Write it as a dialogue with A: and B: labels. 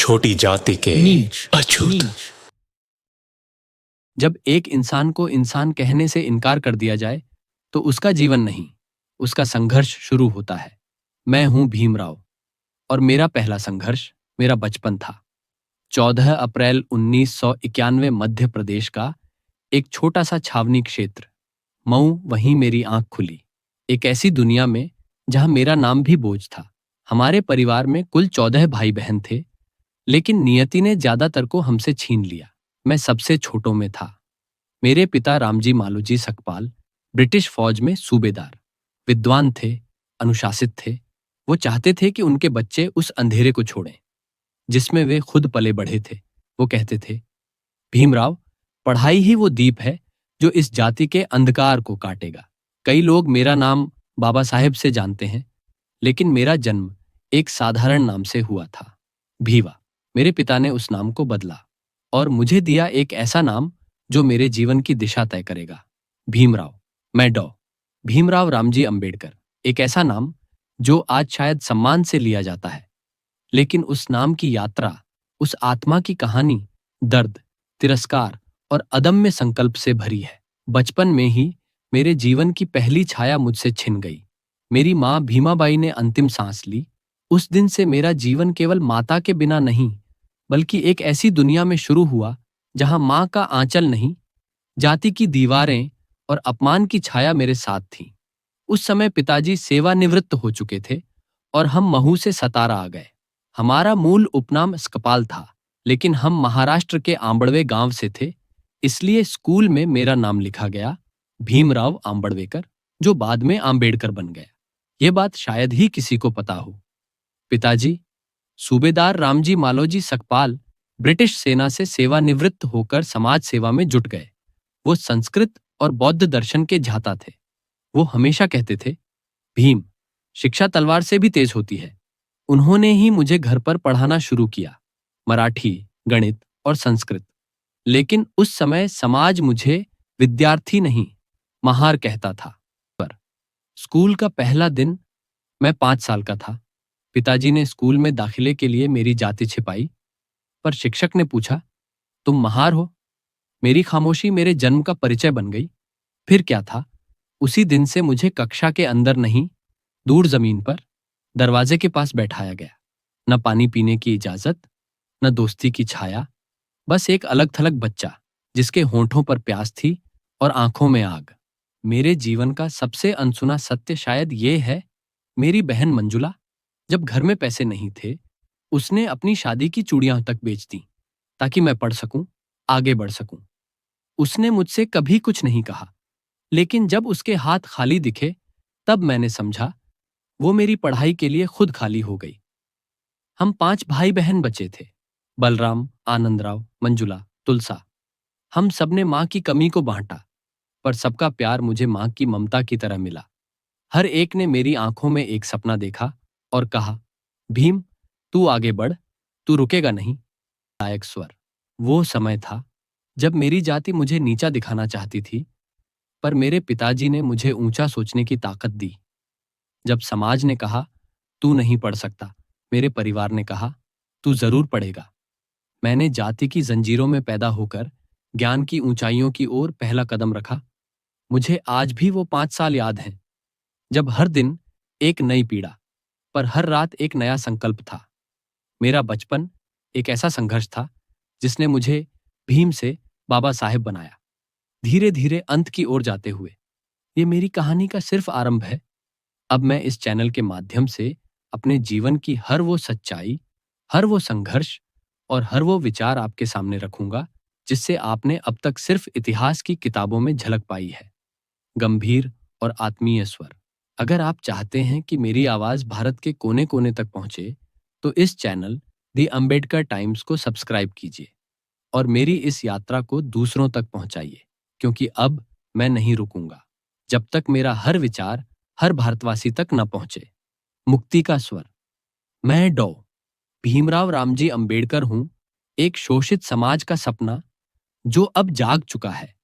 A: छोटी जाति के
B: नीच
A: अछूत।
B: जब एक इंसान को इंसान कहने से इनकार कर दिया जाए तो उसका जीवन नहीं, उसका संघर्ष शुरू होता है। मैं हूं भीमराव और मेरा पहला संघर्ष मेरा बचपन था। 14 अप्रैल 1991 मध्य प्रदेश का एक छोटा सा छावनी क्षेत्र मऊ, वहीं मेरी आंख खुली एक ऐसी दुनिया में जहां मेरा नाम भी बोझ था। हमारे परिवार में कुल 14 भाई बहन थे, लेकिन नियति ने ज्यादातर को हमसे छीन लिया। मैं सबसे छोटों में था। मेरे पिता रामजी मालोजी सकपाल ब्रिटिश फौज में सूबेदार, विद्वान थे, अनुशासित थे। वो चाहते थे कि उनके बच्चे उस अंधेरे को छोड़ें जिसमें वे खुद पले बढ़े थे। वो कहते थे, भीमराव, पढ़ाई ही वो दीप है जो इस जाति के अंधकार को काटेगा। कई लोग मेरा नाम बाबा साहेब से जानते हैं, लेकिन मेरा जन्म एक साधारण नाम से हुआ था, भीवा। मेरे पिता ने उस नाम को बदला और मुझे दिया एक ऐसा नाम जो मेरे जीवन की दिशा तय करेगा, भीमराव। मैं डॉ भीमराव रामजी अंबेडकर, एक ऐसा नाम जो आज शायद सम्मान से लिया जाता है, लेकिन उस नाम की यात्रा, उस आत्मा की कहानी दर्द, तिरस्कार और अदम्य संकल्प से भरी है। बचपन में ही मेरे जीवन की पहली छाया मुझसे छिन गई। मेरी माँ भीमाबाई ने अंतिम सांस ली। उस दिन से मेरा जीवन केवल माता के बिना नहीं, बल्कि एक ऐसी दुनिया में शुरू हुआ जहां माँ का आंचल नहीं, जाति की दीवारें और अपमान की छाया मेरे साथ थी। उस समय पिताजी सेवानिवृत्त हो चुके थे और हम महू से सतारा आ गए। हमारा मूल उपनाम सकपाल था, लेकिन हम महाराष्ट्र के आंबड़वे गांव से थे, इसलिए स्कूल में मेरा नाम लिखा गया भीमराव आंबड़वेकर, जो बाद में आंबेडकर बन गया। यह बात शायद ही किसी को पता हो। पिताजी सूबेदार रामजी मालोजी सकपाल ब्रिटिश सेना से सेवानिवृत्त होकर समाज सेवा में जुट गए। वो संस्कृत और बौद्ध दर्शन के झाता थे। वो हमेशा कहते थे, भीम, शिक्षा तलवार से भी तेज होती है। उन्होंने ही मुझे घर पर पढ़ाना शुरू किया, मराठी, गणित और संस्कृत। लेकिन उस समय समाज मुझे विद्यार्थी नहीं, महार कहता था। पर स्कूल का पहला दिन, मैं 5 साल का था। पिताजी ने स्कूल में दाखिले के लिए मेरी जाति छिपाई, पर शिक्षक ने पूछा, तुम महार हो? मेरी खामोशी मेरे जन्म का परिचय बन गई। फिर क्या था, उसी दिन से मुझे कक्षा के अंदर नहीं, दूर जमीन पर दरवाजे के पास बैठाया गया। न पानी पीने की इजाजत, न दोस्ती की छाया, बस एक अलग थलग बच्चा जिसके होंठों पर प्यास थी और आंखों में आग। मेरे जीवन का सबसे अनसुना सत्य शायद ये है, मेरी बहन मंजुला, जब घर में पैसे नहीं थे, उसने अपनी शादी की चूड़ियां तक बेच दी ताकि मैं पढ़ सकूं, आगे बढ़ सकूं। उसने मुझसे कभी कुछ नहीं कहा, लेकिन जब उसके हाथ खाली दिखे, तब मैंने समझा वो मेरी पढ़ाई के लिए खुद खाली हो गई। हम 5 भाई बहन बचे थे, बलराम, आनंदराव, मंजुला, तुलसा। हम सबने माँ की कमी को बांटा, पर सबका प्यार मुझे माँ की ममता की तरह मिला। हर एक ने मेरी आंखों में एक सपना देखा और कहा, भीम, तू आगे बढ़, तू रुकेगा नहीं। लायक स्वर। वो समय था जब मेरी जाति मुझे नीचा दिखाना चाहती थी, पर मेरे पिताजी ने मुझे ऊंचा सोचने की ताकत दी। जब समाज ने कहा, तू नहीं पढ़ सकता, मेरे परिवार ने कहा, तू जरूर पढ़ेगा। मैंने जाति की जंजीरों में पैदा होकर ज्ञान की ऊंचाइयों की ओर पहला कदम रखा। मुझे आज भी वो 5 साल याद हैं, जब हर दिन एक नई पीड़ा, पर हर रात एक नया संकल्प था। मेरा बचपन एक ऐसा संघर्ष था जिसने मुझे भीम से बाबा साहेब बनाया। धीरे धीरे अंत की ओर जाते हुए ये मेरी कहानी का सिर्फ आरंभ है। अब मैं इस चैनल के माध्यम से अपने जीवन की हर वो सच्चाई, हर वो संघर्ष और हर वो विचार आपके सामने रखूंगा जिससे आपने अब तक सिर्फ इतिहास की किताबों में झलक पाई है। गंभीर और आत्मीय स्वर। अगर आप चाहते हैं कि मेरी आवाज भारत के कोने कोने तक पहुंचे, तो इस चैनल द अंबेडकर टाइम्स को सब्सक्राइब कीजिए और मेरी इस यात्रा को दूसरों तक पहुंचाइए, क्योंकि अब मैं नहीं रुकूंगा जब तक मेरा हर विचार हर भारतवासी तक न पहुंचे। मुक्ति का स्वर। मैं डॉ भीमराव रामजी अंबेडकर हूं, एक शोषित समाज का सपना जो अब जाग चुका है।